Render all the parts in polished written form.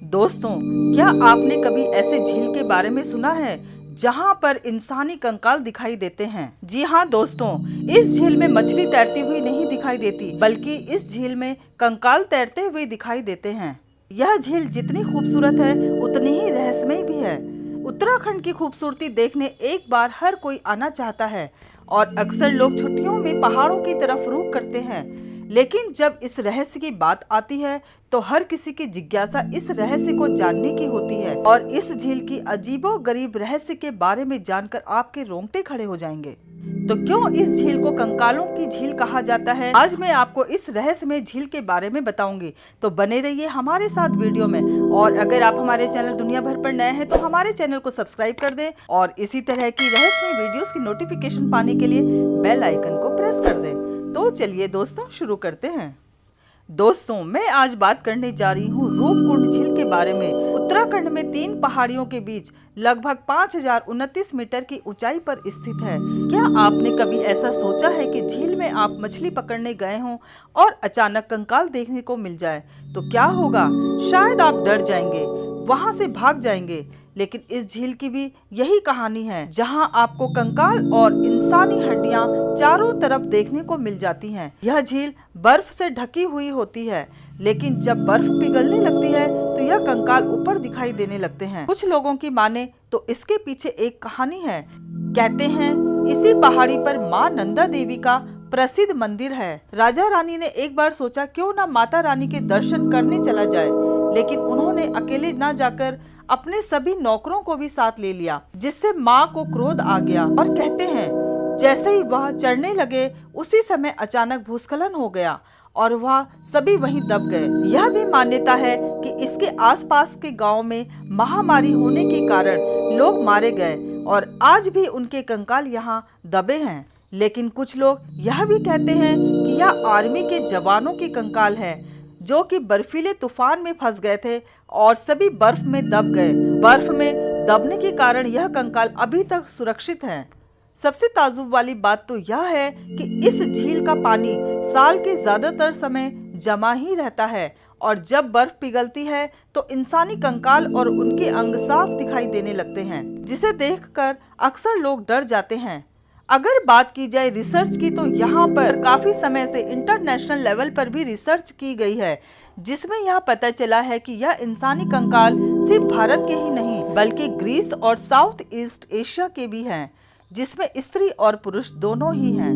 दोस्तों, क्या आपने कभी ऐसे झील के बारे में सुना है जहां पर इंसानी कंकाल दिखाई देते हैं? जी हाँ दोस्तों, इस झील में मछली तैरती हुई नहीं दिखाई देती, बल्कि इस झील में कंकाल तैरते हुए दिखाई देते हैं। यह झील जितनी खूबसूरत है, उतनी ही रहस्यमय भी है। उत्तराखंड की खूबसूरती देखने एक बार हर कोई आना चाहता है और अक्सर लोग छुट्टियों में पहाड़ों की तरफ रुख करते हैं। लेकिन जब इस रहस्य की बात आती है तो हर किसी की जिज्ञासा इस रहस्य को जानने की होती है और इस झील की अजीबोगरीब रहस्य के बारे में जानकर आपके रोंगटे खड़े हो जाएंगे। तो क्यों इस झील को कंकालों की झील कहा जाता है? आज मैं आपको इस रहस्यमय झील के बारे में बताऊंगी, तो बने रहिए हमारे साथ वीडियो में। और अगर आप हमारे चैनल दुनिया भर पर नए हैं तो हमारे चैनल को सब्सक्राइब कर दें और इसी तरह की रहस्यमय वीडियोस की नोटिफिकेशन पाने के लिए बेल आइकन को प्रेस कर दें। तो चलिए दोस्तों, शुरू करते हैं। दोस्तों, मैं आज बात करने जा रही हूँ रूपकुंड झील के बारे में। उत्तराखंड में 3 पहाड़ियों के बीच लगभग 5029 मीटर की ऊंचाई पर स्थित है। क्या आपने कभी ऐसा सोचा है कि झील में आप मछली पकड़ने गए हों और अचानक कंकाल देखने को मिल जाए? तो क्या होगा? शायद आप डर जाएंगे, वहां से भाग जाएंगे। लेकिन इस झील की भी यही कहानी है, जहां आपको कंकाल और इंसानी हड्डियां चारों तरफ देखने को मिल जाती हैं। यह झील बर्फ से ढकी हुई होती है, लेकिन जब बर्फ पिघलने लगती है तो यह कंकाल ऊपर दिखाई देने लगते हैं। कुछ लोगों की माने तो इसके पीछे एक कहानी है। कहते हैं इसी पहाड़ी पर माँ नंदा देवी का प्रसिद्ध मंदिर है। राजा रानी ने एक बार सोचा क्यों ना माता रानी के दर्शन करने चला जाए, लेकिन उन्होंने अकेले ना जाकर अपने सभी नौकरों को भी साथ ले लिया, जिससे माँ को क्रोध आ गया। और कहते हैं जैसे ही वह चढ़ने लगे, उसी समय अचानक भूस्खलन हो गया और वह सभी वहीं दब गए। यह भी मान्यता है कि इसके आसपास के गांव में महामारी होने के कारण लोग मारे गए और आज भी उनके कंकाल यहाँ दबे हैं। लेकिन कुछ लोग यह भी कहते हैं कि यह आर्मी के जवानों के कंकाल है, जो कि बर्फीले तूफान में फंस गए थे और सभी बर्फ में दब गए। बर्फ में दबने के कारण यह कंकाल अभी तक सुरक्षित हैं। सबसे ताज्जुब वाली बात तो यह है कि इस झील का पानी साल के ज्यादातर समय जमा ही रहता है और जब बर्फ पिघलती है तो इंसानी कंकाल और उनके अंग साफ दिखाई देने लगते हैं, जिसे देखकर अक्सर लोग डर जाते हैं। अगर बात की जाए रिसर्च की, तो यहाँ पर काफी समय से इंटरनेशनल लेवल पर भी रिसर्च की गई है, जिसमें यह पता चला है कि यह इंसानी कंकाल सिर्फ भारत के ही नहीं, बल्कि ग्रीस और साउथ ईस्ट एशिया के भी हैं, जिसमें स्त्री और पुरुष दोनों ही हैं।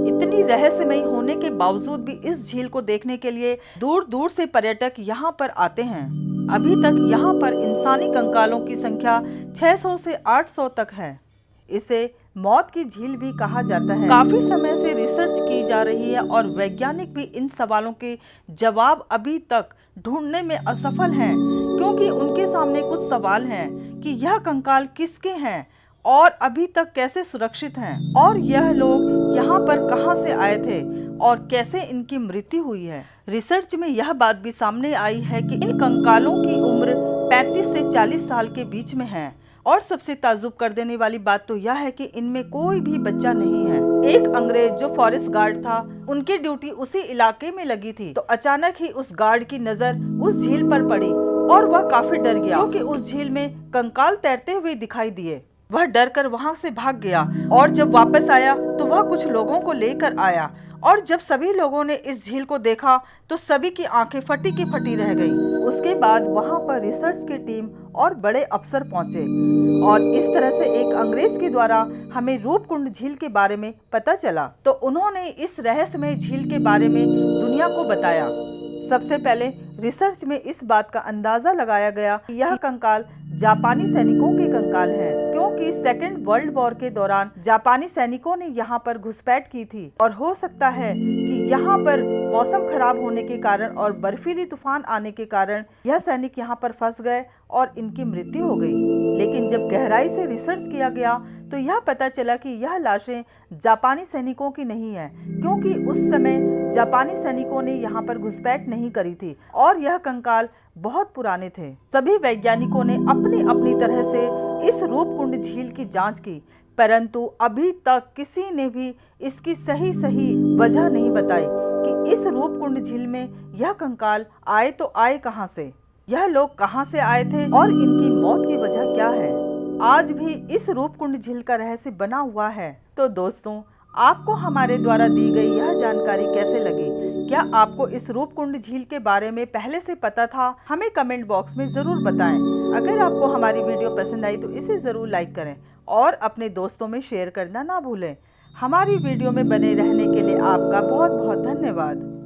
इतनी रहस्यमयी होने के बावजूद भी इस झील को देखने के लिए दूर दूर से पर्यटक यहाँ पर आते हैं। अभी तक यहाँ पर इंसानी कंकालों की संख्या 600 से 800 तक है। इसे मौत की झील भी कहा जाता है। काफी समय से रिसर्च की जा रही है और वैज्ञानिक भी इन सवालों के जवाब अभी तक ढूंढने में असफल हैं, क्योंकि उनके सामने कुछ सवाल हैं कि यह कंकाल किसके हैं और अभी तक कैसे सुरक्षित हैं, और यह लोग यहाँ पर कहां से आए थे और कैसे इनकी मृत्यु हुई है। रिसर्च में यह बात भी सामने आई है कि इन कंकालों की उम्र 35 से 40 साल के बीच में है। और सबसे ताज्जुब कर देने वाली बात तो यह है कि इनमें कोई भी बच्चा नहीं है। एक अंग्रेज जो फॉरेस्ट गार्ड था, उनकी ड्यूटी उसी इलाके में लगी थी, तो अचानक ही उस गार्ड की नजर उस झील पर पड़ी और वह काफी डर गया, क्योंकि उस झील में कंकाल तैरते हुए दिखाई दिए। वह डर कर वहाँ से भाग गया और जब वापस आया तो वह कुछ लोगों को लेकर आया, और जब सभी लोगों ने इस झील को देखा तो सभी की आंखें फटी की फटी रह गई। उसके बाद वहां पर रिसर्च की टीम और बड़े अफसर पहुंचे और इस तरह से एक अंग्रेज के द्वारा हमें रूपकुंड झील के बारे में पता चला। तो उन्होंने इस रहस्यमय झील के बारे में दुनिया को बताया। सबसे पहले रिसर्च में इस बात का अंदाजा लगाया गया कि यह कंकाल जापानी सैनिकों के कंकाल हैं, क्योंकि सेकेंड वर्ल्ड वॉर के दौरान जापानी सैनिकों ने यहाँ पर घुसपैठ की थी और हो सकता है कि यहाँ पर मौसम खराब होने के कारण और बर्फीली तूफान आने के कारण यह सैनिक यहाँ पर फंस गए और इनकी मृत्यु हो गई। लेकिन जब गहराई से रिसर्च किया गया तो यह पता चला कि यह लाशें जापानी सैनिकों की नहीं है, क्योंकि उस समय जापानी सैनिकों ने यहाँ पर घुसपैठ नहीं करी थी और यह कंकाल बहुत पुराने थे। सभी वैज्ञानिकों ने अपनी अपनी तरह से इस रूपकुंड झील की जांच की, परंतु अभी तक किसी ने भी इसकी सही वजह नहीं बताई कि इस रूपकुंड झील में यह कंकाल आए तो आए कहां से। यह लोग कहां से आए थे और इनकी मौत की वजह क्या है। आज भी इस रूपकुंड झील का रहस्य बना हुआ है। तो दोस्तों, आपको हमारे द्वारा दी गई यह जानकारी कैसे लगी? क्या आपको इस रूपकुंड झील के बारे में पहले से पता था? हमें कमेंट बॉक्स में ज़रूर बताएं। अगर आपको हमारी वीडियो पसंद आई तो इसे ज़रूर लाइक करें और अपने दोस्तों में शेयर करना ना भूलें। हमारी वीडियो में बने रहने के लिए आपका बहुत बहुत धन्यवाद।